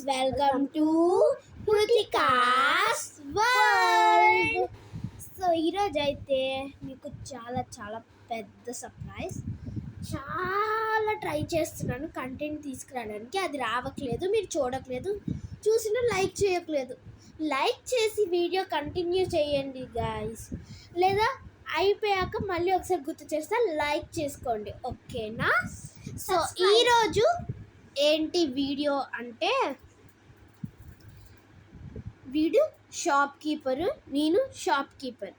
Welcome to Kritika's world. So ఈరోజు అయితే మీకు చాలా చాలా పెద్ద సర్ప్రైజ్. చాలా ట్రై చేస్తున్నాను కంటెంట్ తీసుకురావడానికి, అది రావట్లేదు, మీరు చూడట్లేదు, చూసినా లైక్ చేయట్లేదు. లైక్ చేసి వీడియో కంటిన్యూ చేయండి గాయస్, లేదా అయిపోయాక మళ్ళీ ఒకసారి గుర్తు చేస్తే లైక్ చేసుకోండి, ఓకేనా? సో ఈరోజు ఏంటి వీడియో అంటే, వీడు షాప్ కీపరు, నేను షాప్ కీపర్.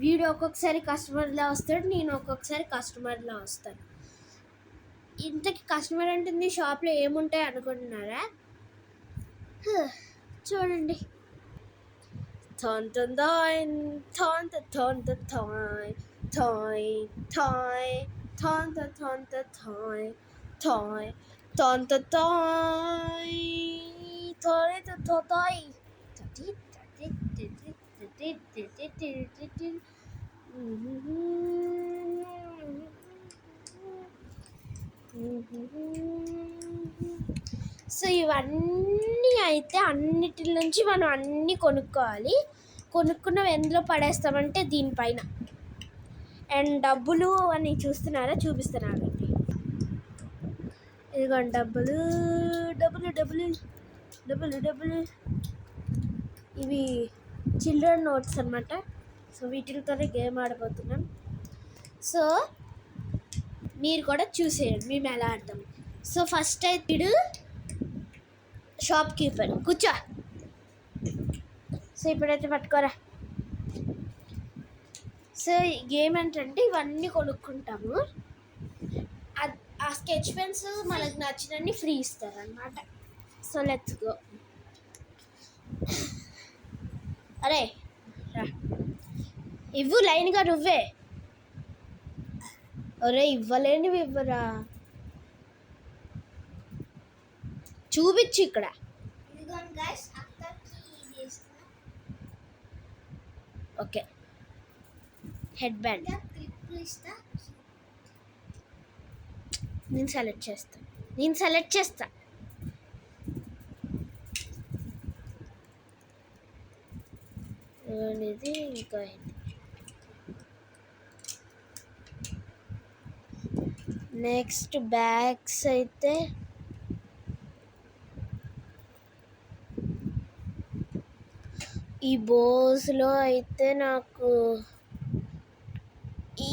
వీడు ఒక్కొక్కసారి కస్టమర్లా వస్తాడు, నేను ఒక్కొక్కసారి కస్టమర్లా వస్తాను. ఇంతకి కస్టమర్ అంటుంది షాప్లో ఏముంటాయి అనుకుంటున్నారా? చూడండి. Ton ton ton ton ton ton ton toy toy ton ton ton toy toy ton ton toy toy toy so ఇవన్నీ అయితే అన్నిటి నుంచి మనం అన్నీ కొనుక్కోవాలి. కొనుక్కున్నవి ఎందులో పడేస్తామంటే దీనిపైన. అండ్ డబ్బులు అని చూస్తున్నారా, చూపిస్తున్నాను. ఇదిగోండి డబ్బులు డబ్బులు డబ్బులు డబ్బులు డబ్బులు. ఇవి చిల్డ్రన్ నోట్స్ అన్నమాట. సో వీటితోనే గేమ్ ఆడబోతున్నాం. సో మీరు కూడా చూసేయండి మేము ఎలా ఆడతాం. సో ఫస్ట్ అయితే వీడు షాప్ కీపర్, కూర్చో. సో ఇప్పుడైతే పట్టుకోరా. సో గేమ్ ఏంటంటే ఇవన్నీ కొనుక్కుంటాము. ఆ స్కెచ్ పెన్స్ మనకు నచ్చినన్ని ఫ్రీ ఇస్తారు అన్నమాట. So let's go. అరే ఇవ్వు లైన్గా నువ్వే. అరే ఇవ్వలేనివి ఇవ్వరా, చూపించు ఇక్కడ. ఓకే, హెడ్ బ్యాండ్ నేను సెలెక్ట్ చేస్తా. ఇది ఇంకా నెక్స్ట్ బ్యాగ్స్ అయితే ఈ బోస్లో అయితే నాకు ఈ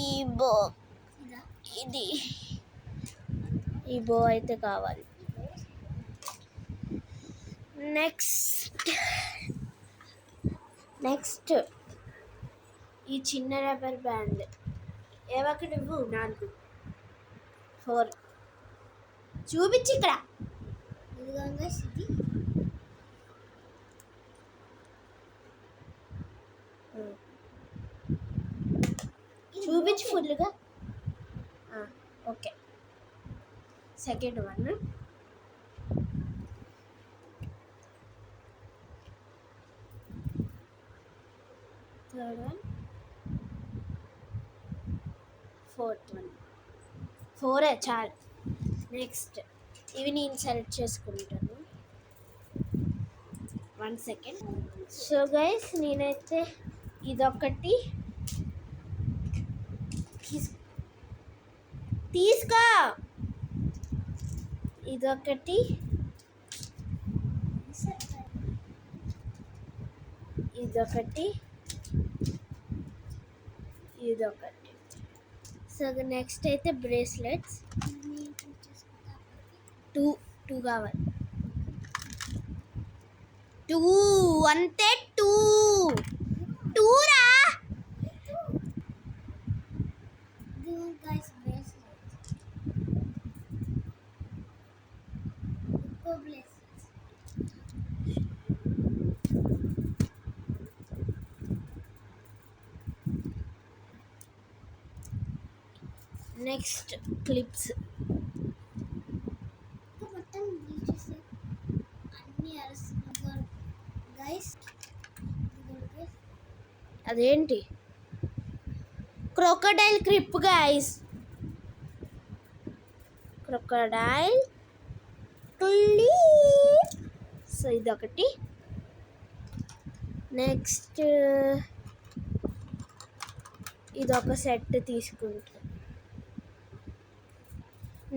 బో అయితే కావాలి. నెక్స్ట్ ఈ చిన్న రబ్బర్ బ్యాండ్. ఏవక్కడ ఇవ్వు, 4 4 చూపించి ఇక్కడ. చూపించి ఫుల్గా. Okay, second one. Third one, fourth one. 4 చాలు. నెక్స్ట్ ఇవి నేను సెలెక్ట్ చేసుకుంటాను. 1 సెకండ్. సో గైస్ నేనైతే ఇదొకటి తీసుకో, ఇదొకటి, ఇదొకటి. సో నెక్స్ట్ అయితే బ్రేస్లెట్స్ 2 కావాలి. 2 అంతే, 2 రా. Next clips. అదేంటి crocodile clip guys, crocodile clip. ఇదొకటి. నెక్స్ట్ ఇదొక సెట్ తీసుకుంటా.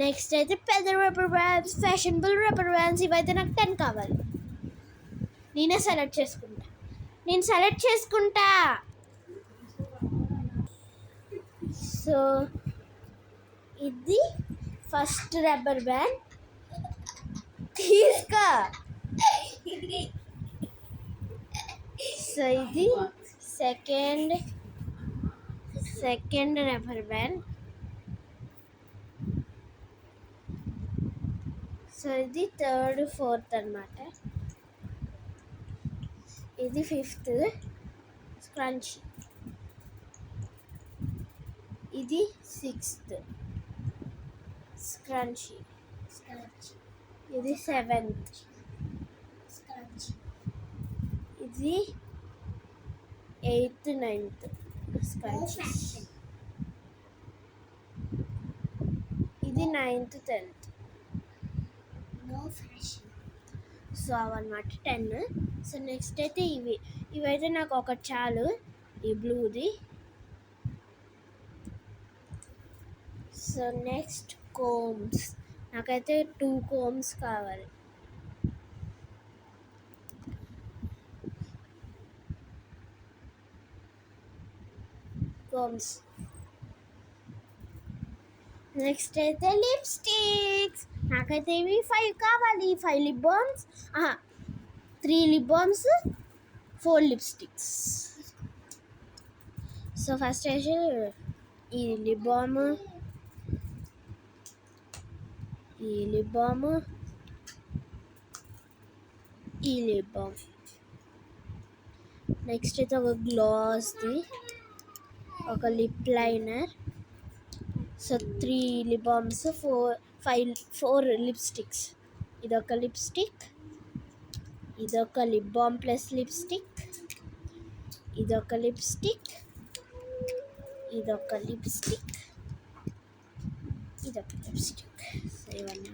నెక్స్ట్ అయితే పెద్ద rubber bands, fashionable rubber bands. ఇవైతే నాకు 10 కావాలి. నేను సెలెక్ట్ చేసుకుంటా. సో ఇది ఫస్ట్ రబ్బర్ బ్యాండ్ తీసుకో. సో ఇది సెకండ్ రబ్బర్ బ్యాండ్. సో ఇది థర్డ్, ఫోర్త్ అన్నమాట. ఇది ఫిఫ్త్ స్క్రంచీ. ఇది సిక్స్త్ స్క్రంచీ. ఇది సెవెంత్ స్క్రంచీ. ఇది ఎయిత్, నైన్త్ స్క్రంచీ. ఇది నైన్త్, 10th. సో అవన్నమాట 10. సో నెక్స్ట్ అయితే ఇవైతే నాకు ఒకటి చాలు, ఈ బ్లూది. So next combs. నాకైతే 2 కోమ్స్ కావాలి. కోమ్స్. నెక్స్ట్ అయితే లిప్స్టిక్స్. నాకైతే ఇవి 5 కావాలి. 5 lip balms, 3 lip balms, 4 lipsticks. So first అయితే ఈ లిప్ బామ్, ఈ లిప్ బామ్, ఈ లిప్ బామ్. నెక్స్ట్ అయితే ఒక గ్లాస్ది, ఒక lip liner. So 3 lip balms, 4 lipsticks. ఇదొక లిప్స్టిక్, ఇదొక లిప్ బామ్ ప్లస్ లిప్స్టిక్, ఇదొక లిప్స్టిక్, ఇదొక లిప్స్టిక్, ఇదొక లిప్స్టిక్. సో ఇవన్నీ.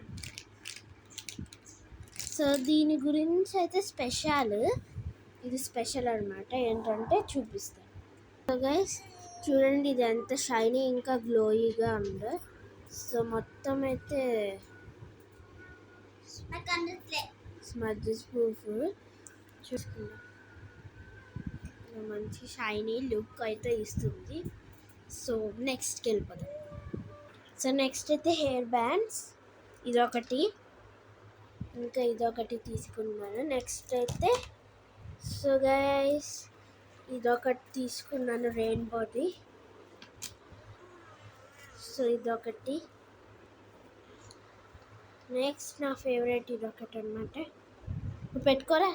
సో దీని గురించి అయితే ఇది స్పెషల్ అనమాట. ఏంటంటే చూపిస్తాను. సో గైస్ చూడండి, ఇది ఎంత షైనీ ఇంకా గ్లోయిగా ఉందో. సో మొత్తం అయితే స్మజ్ ప్రూఫ్ చూసుకుందాం. మంచి షైనీ లుక్ అయితే ఇస్తుంది. సో నెక్స్ట్కి వెళ్ళిపోదాం. సో నెక్స్ట్ అయితే హెయిర్ బ్యాండ్స్. ఇదొకటి, ఇంకా ఇదొకటి తీసుకున్నాను. నెక్స్ట్ అయితే సో గైస్ ఇదొకటి తీసుకున్నాను, రెయిన్బోది. సో ఇదొకటి. నెక్స్ట్ నా ఫేవరెట్ ఇదొకటి అన్నమాట. నువ్వు పెట్టుకోరా.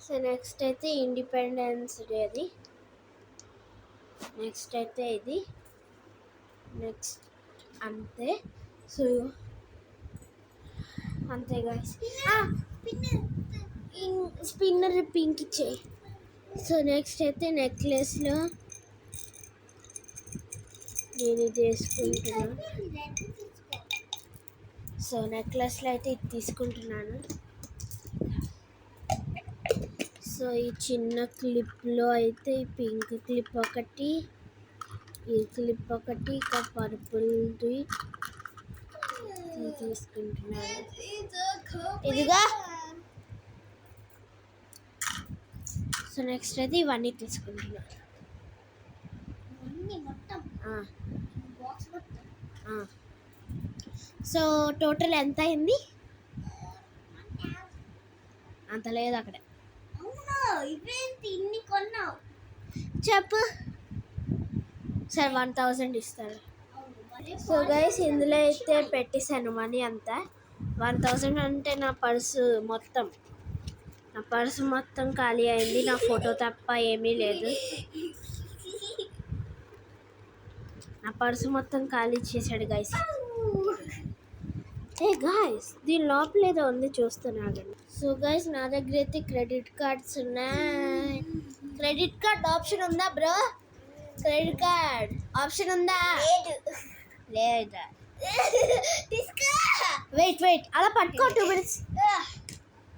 సో నెక్స్ట్ అయితే ఇండిపెండెన్స్ డేది. నెక్స్ట్ అయితే ఇది. నెక్స్ట్ అంతే. సో అంతే గాయస్. స్పిన్నర్ పింక్ ఇచ్చేయి. సో నెక్స్ట్ అయితే నెక్లెస్లో నేను ఇది వేసుకుంటున్నాను. సో నెక్లెస్లో అయితే ఇది తీసుకుంటున్నాను. సో ఈ చిన్న క్లిప్లో అయితే ఈ పింక్ క్లిప్ ఒకటి, ఈ క్లిప్ ఒకటి, ఇంకా పర్పుల్ది తీసుకుంటున్నాను. ఇదిగా. సో నెక్స్ట్ అయితే ఇవన్నీ తీసుకుంటున్నాను. సో టోటల్ ఎంత అయింది? అంత లేదు అక్కడ. చెప్పు. సరే 1000 ఇస్తారు. సో గైస్ ఇందులో అయితే పెట్టేశాను మనీ అంతా. 1000 అంటే నా పర్సు మొత్తం ఖాళీ అయింది. నా ఫోటో తప్ప ఏమీ లేదు. నా పర్సు మొత్తం ఖాళీ చేశాడు గైస్. గాయస్ దీని లోపల ఏదో ఉంది, చూస్తున్నాను. సో గైస్ నా దగ్గర అయితే క్రెడిట్ కార్డ్స్ ఉన్నాయి. క్రెడిట్ కార్డ్ ఆప్షన్ ఉందా బ్రో? క్రెడిట్ కార్డ్ ఆప్షన్ ఉందా? లేదా వెయిట్ అలా పట్టుకో 2 minutes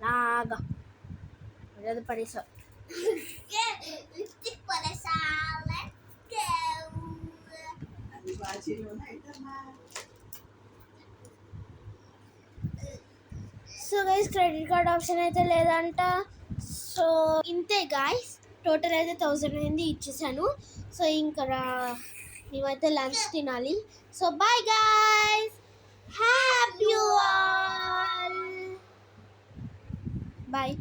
లాగా అది పడేసా so guys credit card option అయితే లేదంట. సో ఇంతే గాయస్, టోటల్ అయితే 1000 అయింది, ఇచ్చేసాను. సో ఇంకా మేమైతే లంచ్ తినాలి. So bye guys, happy all bye.